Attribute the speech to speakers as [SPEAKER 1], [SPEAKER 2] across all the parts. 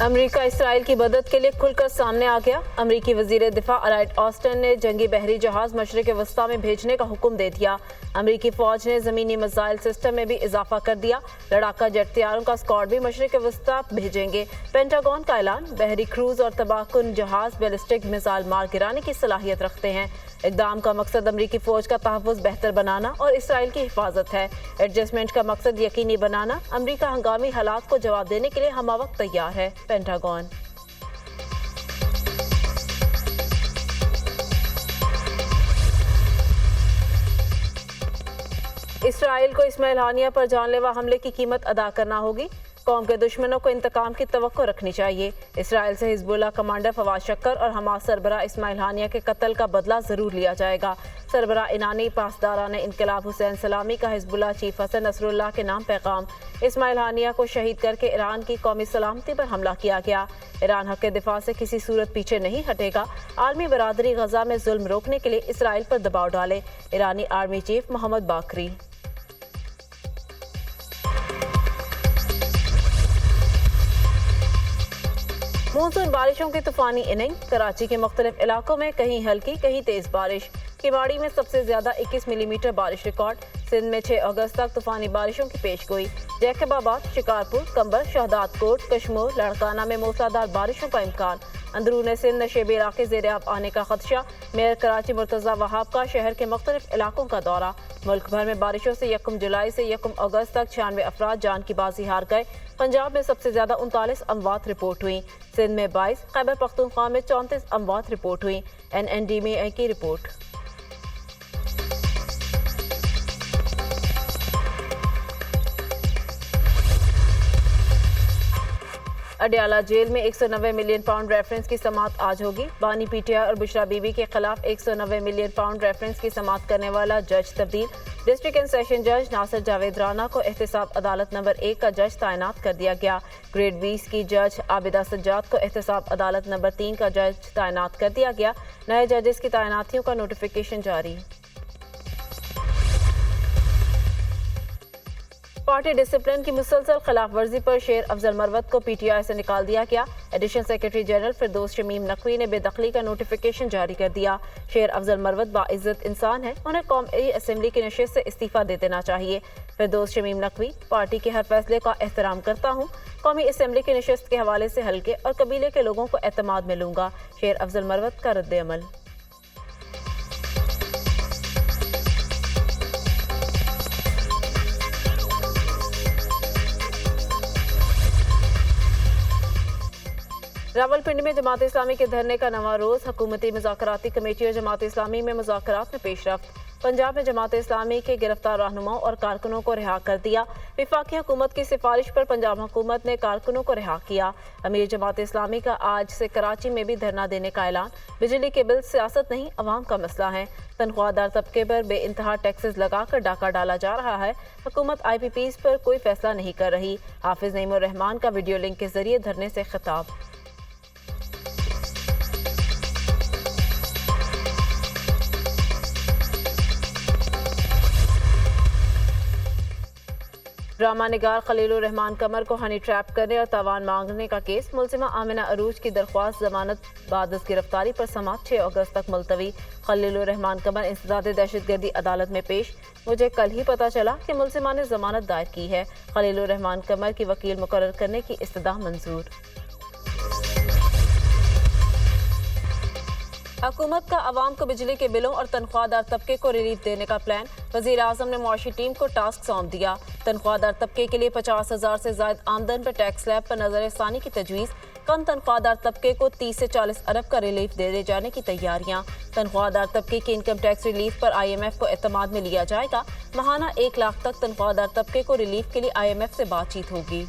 [SPEAKER 1] America Israel की मदद के लिए खुलकर सामने आ गया। अमेरिकी वजीर दिफा लॉयड ऑस्टिन ने जंगी बहरी जहाज मशरिक वस्ता में भेजने का हुक्म दे दिया। अमेरिकी फौज ने जमीनी मिसाइल सिस्टम में भी इजाफा कर दिया। लड़ाका जेट तैयारों का स्क्वाड भी मशरिक वस्ता भेजेंगे। पेंटागन का ऐलान, बहरी क्रूज और तबाहकुन जहाज बैलिस्टिक मिसाइल मार गिराने की सलाहियत रखते हैं। इक़दाम का मकसद अमेरिकी फौज का तहफ़्फ़ुज़ बेहतर बनाना और इसराइल की हिफाजत है। एडजस्टमेंट का मकसद यकीनी बनाना। अमेरिका हंगामी हालात को जवाब देने के लिए हमवक्त तैयार है। पेंटागन। इसराइल को इस्माइल हानिया पर जानलेवा हमले की कीमत अदा करना होगी। कौम के दुश्मनों को इंतकाम की तवक्को रखनी चाहिए। इसराइल से हिजबुल्लाह कमांडर फवाद शक्कर और हमास सरबराह इस्माइल हानिया के कत्ल का बदला जरूर लिया जाएगा। सरबराह ईरानी पासदारान इनकलाब हुसैन सलामी का हिजबुल्लाह चीफ हसन नसरुल्लाह के नाम पैगाम। इस्माइल हानिया को शहीद करके ईरान की कौमी सलामती पर हमला किया गया। ईरान हक दिफा से किसी सूरत पीछे नहीं हटेगा। आलमी बरादरी गजा में जुल्म रोकने के लिए इसराइल पर दबाव डाले। ईरानी आर्मी चीफ मोहम्मद बाकरी। मानसून बारिशों की तूफानी इनिंग। कराची के मुख्तलिफ इलाकों में कहीं हल्की कहीं तेज बारिश। किवाड़ी में सबसे ज्यादा 21 मिलीमीटर बारिश रिकॉर्ड। सिंध में 6 अगस्त तक तूफानी बारिशों की पेशगोई। जैकबाबाद, शिकारपुर, कंबर, शहदाद कोट, कश्मीर, लड़काना में मूसलाधार बारिशों का इम्कान। अंदरून सिंध नशेबी इलाके ज़ेर-ए-आब आने का खदशा। मेयर कराची मुर्तज़ा वहाब का शहर के मुख्तलिफ इलाकों का दौरा। मुल्क भर में बारिशों से 1 जुलाई से 1 अगस्त तक 96 अफराद जान की बाजी हार गए। पंजाब में सबसे ज्यादा 39 अमवात रिपोर्ट हुई। सिंध में 22, खैबर पख्तूनख्वा में 34 अमवात रिपोर्ट हुई। NNDMA की रिपोर्ट। अडयाला जेल में 190 मिलियन पाउंड रेफरेंस की समाअत आज होगी। बानी PTI और बुशरा बीबी के खिलाफ 190 मिलियन पाउंड रेफरेंस की समाअत करने वाला जज तब्दील। डिस्ट्रिक्ट एंड सेशन जज नासिर जावेद राना को एहतसाब अदालत नंबर 1 का जज तैनात कर दिया गया। ग्रेड 20 की जज आबिदा सज्जाद को एहतसाब अदालत नंबर 3 का जज तैनात कर दिया गया। नए जजेस की तैनातियों का नोटिफिकेशन जारी। पार्टी डिसिप्लिन की मुसलसल खिलाफ वर्जी पर शेर अफजल मरवत को PTI से निकाल दिया गया। एडिशनल सेक्रेटरी जनरल फिरदौस शमीम नकवी ने बेदखली का नोटिफिकेशन जारी कर दिया। शेर अफजल मरवत बाइज्जत इंसान है, उन्हें कौमी असम्बली की नशिस्त से इस्तीफा दे देना चाहिए। फिरदौस शमीम नकवी, पार्टी के हर फैसले का एहतराम करता हूँ। कौमी असम्बली की नशिस्त के हवाले से हल्के और कबीले के लोगों को एतमाद में लूंगा। शेर अफजल मरवत का रद्द अमल। रावलपिंडी में जमात इस्लामी के धरने का नवा रोज। हुकूमती मुज़ाकराती कमेटी और जमात इस्लामी में मुज़ाकरात में पेशरफ्त। पंजाब में जमात इस्लामी के गिरफ्तार रहनुमाओं और कारकुनों को रिहा कर दिया। वफाकी हुकूमत की सिफारिश पर पंजाब हुकूमत ने कारकुनों को रिहा किया। अमीर जमात इस्लामी का आज से कराची में भी धरना देने का ऐलान। बिजली के बिल सियासत नहीं, अवाम का मसला है। तनख्वाहदार तबके पर बेइंतहा टैक्सेस लगाकर डाका डाला जा रहा है। हुकूमत IPPs पर कोई फैसला नहीं कर रही। हाफिज नईमुर रहमान का वीडियो लिंक के जरिए धरने से खिताब। ड्रामा निगार खलीलुर रहमान कमर को हनी ट्रैप करने और तावान मांगने का केस। मुलजिमा आमिना अरूज की दरख्वास्त जमानत बाद गिरफ्तारी पर समाअत 6 अगस्त तक मुलतवी। खलीलुर रहमान कमर इंसदाद दहशतगर्दी अदालत में पेश। मुझे कल ही पता चला कि मुलजिमा ने जमानत दायर की है। खलीलुर रहमान कमर की वकील मुकर्रर करने की इस्तदा मंजूर। हुकूमत का अवाम को बिजली के बिलों और तनख्वाहदार तबके को रिलीफ देने का प्लान। वज़ीर आज़म ने मुआशी टीम को टास्क सौंप दिया। तनख्वाहदार तबके के लिए 50,000 से ज़ायद आमदन पर टैक्स स्लैब पर नजर सानी की तजवीज़। कम तनख्वाहदार तबके को 30 से 40 अरब का रिलीफ दे जाने की तैयारियां। तनख्वाहदार तबके की इनकम टैक्स रिलीफ पर IMF को एतमाद में लिया जाएगा। माहाना 1 लाख तक तनख्वाहदार तबके को रिलीफ के लिए IMF से बातचीत होगी।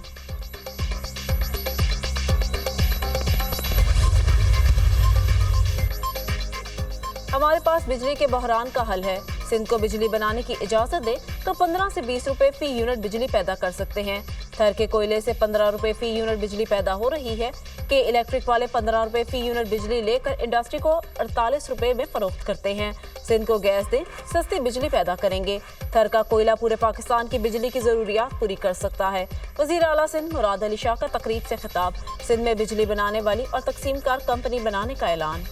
[SPEAKER 1] हमारे पास बिजली के बहरान का हल है। सिंध को बिजली बनाने की इजाजत दे तो 15 से 20 रुपए फी यूनिट बिजली पैदा कर सकते हैं। थर के कोयले से 15 रुपए फी यूनिट बिजली पैदा हो रही है कि इलेक्ट्रिक वाले 15 रुपए फी यूनिट बिजली लेकर इंडस्ट्री को 48 रुपए में फरोख्त करते हैं। सिंध को गैस दें, सस्ती बिजली पैदा करेंगे। थर का कोयला पूरे पाकिस्तान की बिजली की जरूरियात पूरी कर सकता है। वजीर आला सिंध मुराद अली शाह का तकरीब से खिताब, सिंध में बिजली बनाने वाली और तकसीम कार कंपनी बनाने का ऐलान।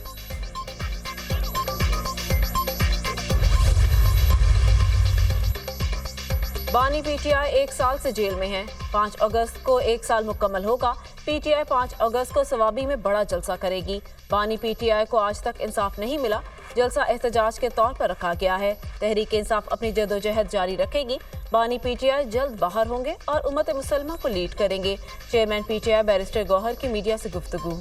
[SPEAKER 1] बानी पीटीआई 1 साल से जेल में है। 5 अगस्त को 1 साल मुकम्मल होगा। पीटीआई 5 अगस्त को सवाबी में बड़ा जलसा करेगी। बानी पीटीआई को आज तक इंसाफ नहीं मिला। जलसा एहतजाज के तौर पर रखा गया है। तहरीक इंसाफ अपनी जदोजहद जारी रखेगी। बानी पीटीआई जल्द बाहर होंगे और उम्मत मुसलमा को लीड करेंगे। चेयरमैन पीटीआई बैरिस्टर गौहर की मीडिया से गुफ्तगू।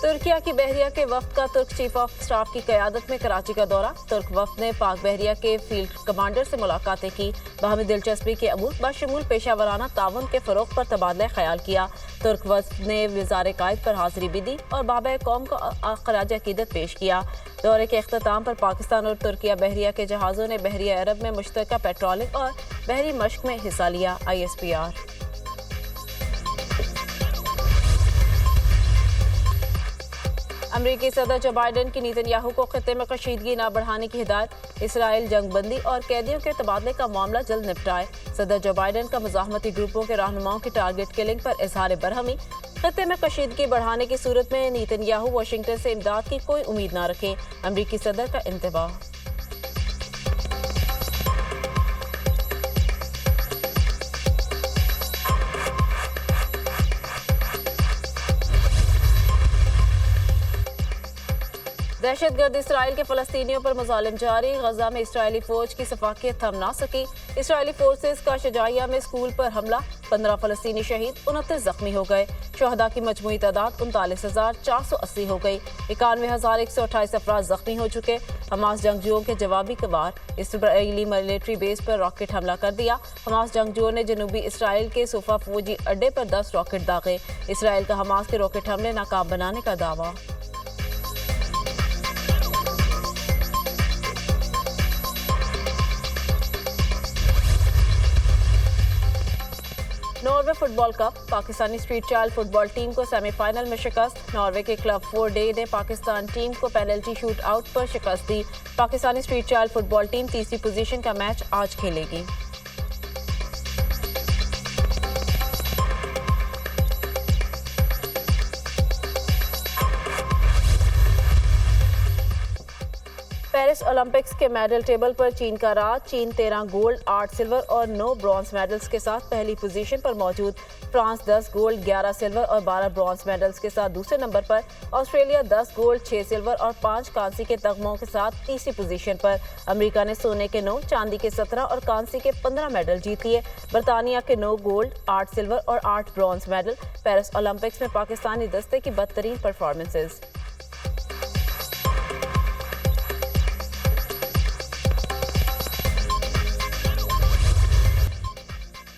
[SPEAKER 1] तुर्किया की बहरिया के वफ्द का तुर्क चीफ ऑफ स्टाफ की क़यादत में कराची का दौरा। तुर्क वफ्द ने पाक बहरिया के फील्ड कमांडर से मुलाकातें की। बाहमी दिलचस्पी के अमूर बशमूल पेशा वराना ताउन के फ़रोग़ पर तबादला ख्याल किया। तुर्क वफ्द ने वज़ारे कायद पर हाज़िरी भी दी और बाबा कौम को ख़राज अक़ीदत पेश किया। दौरे के अख्ताम पर पाकिस्तान और तुर्किया बहरिया के जहाज़ों ने बहरिया अरब में मुश्तरका पेट्रोलिंग और बहरी मश्क में हिस्सा लिया। ISPR। अमरीकी सदर जो बाइडन की नेतन्याहू को खित्ते में कशीदगी न बढ़ाने की हिदायत। इसराइल जंगबंदी और कैदियों के तबादले का मामला जल्द निपटाए। सदर जो बाइडन का मुज़ाहमती ग्रुपों के रहनुमाओं की टारगेट किलिंग पर इजहार बरहमी। खित्ते में कशीदगी बढ़ाने की सूरत में नेतन्याहू वाशिंगटन से इमदाद की कोई उम्मीद न रखें। अमरीकी सदर का इंतबाह। दहशतगर्द इसराइल के फलस्तीनियों पर मुजालिम जारी। गजा में इसराइली फौज की सफाकियत थम ना सकी। इसराइली फोर्सेस का शजाइया में स्कूल पर हमला। 15 फलस्तीनी शहीद, 29 जख्मी हो गए। शहदा की मजमूई तादाद 39,480 हो गई। 91,128 अफराद जख्मी हो चुके। हमास जंगजुओं के जवाबी वार। इसराइली मिलिट्री बेस पर रॉकेट हमला कर दिया। हमास जंगजुओं ने जनूबी इसराइल के सोफा फौजी अड्डे पर 10 रॉकेट दागे। इसराइल का हमास के रॉकेट हमले नाकाम बनाने का दावा। Norway football cup. Pakistani street child football team को सेमीफाइनल में शिकस्त। नॉर्वे के क्लब 4 डे ने पाकिस्तान टीम को पेनल्टी शूट आउट पर शिकस्त दी। Pakistani street child football team तीसरी पोजीशन का मैच आज खेलेगी। पेरिस ओलंपिक्स के मेडल टेबल पर चीन का राज। चीन 13 गोल्ड, 8 सिल्वर और 9 ब्रॉन्ज मेडल्स के साथ पहली पोजीशन पर मौजूद। फ्रांस 10 गोल्ड, 11 सिल्वर और 12 ब्रॉन्ज मेडल्स के साथ दूसरे नंबर पर। ऑस्ट्रेलिया 10 गोल्ड, 6 सिल्वर और 5 कांसी के तगमों के साथ तीसरी पोजीशन पर। अमेरिका ने सोने के 9, चांदी के 17 और कांसी के 15 मेडल जीत लिए। बरतानिया के 9 गोल्ड, 8 सिल्वर और 8 ब्रॉन्ज मेडल। पेरिस ओलंपिक्स में पाकिस्तानी दस्ते की बदतरीन परफॉर्मेंसेज।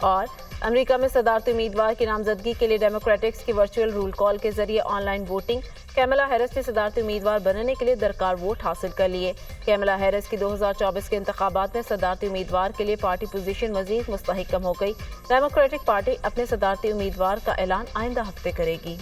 [SPEAKER 1] और अमेरिका में सदारती उम्मीदवार की नामजदगी के लिए डेमोक्रेटिक्स की वर्चुअल रूल कॉल के जरिए ऑनलाइन वोटिंग। कैमला हैरिस ने सदारती उम्मीदवार बनने के लिए दरकार वोट हासिल कर लिए। कैमला हैरिस की 2024 के इंतखाबात में सदारती उम्मीदवार के लिए पार्टी पोजीशन मजीद मुस्तहकम हो गई। डेमोक्रेटिक पार्टी अपने सदारती उम्मीदवार का ऐलान आइंदा हफ्ते करेगी।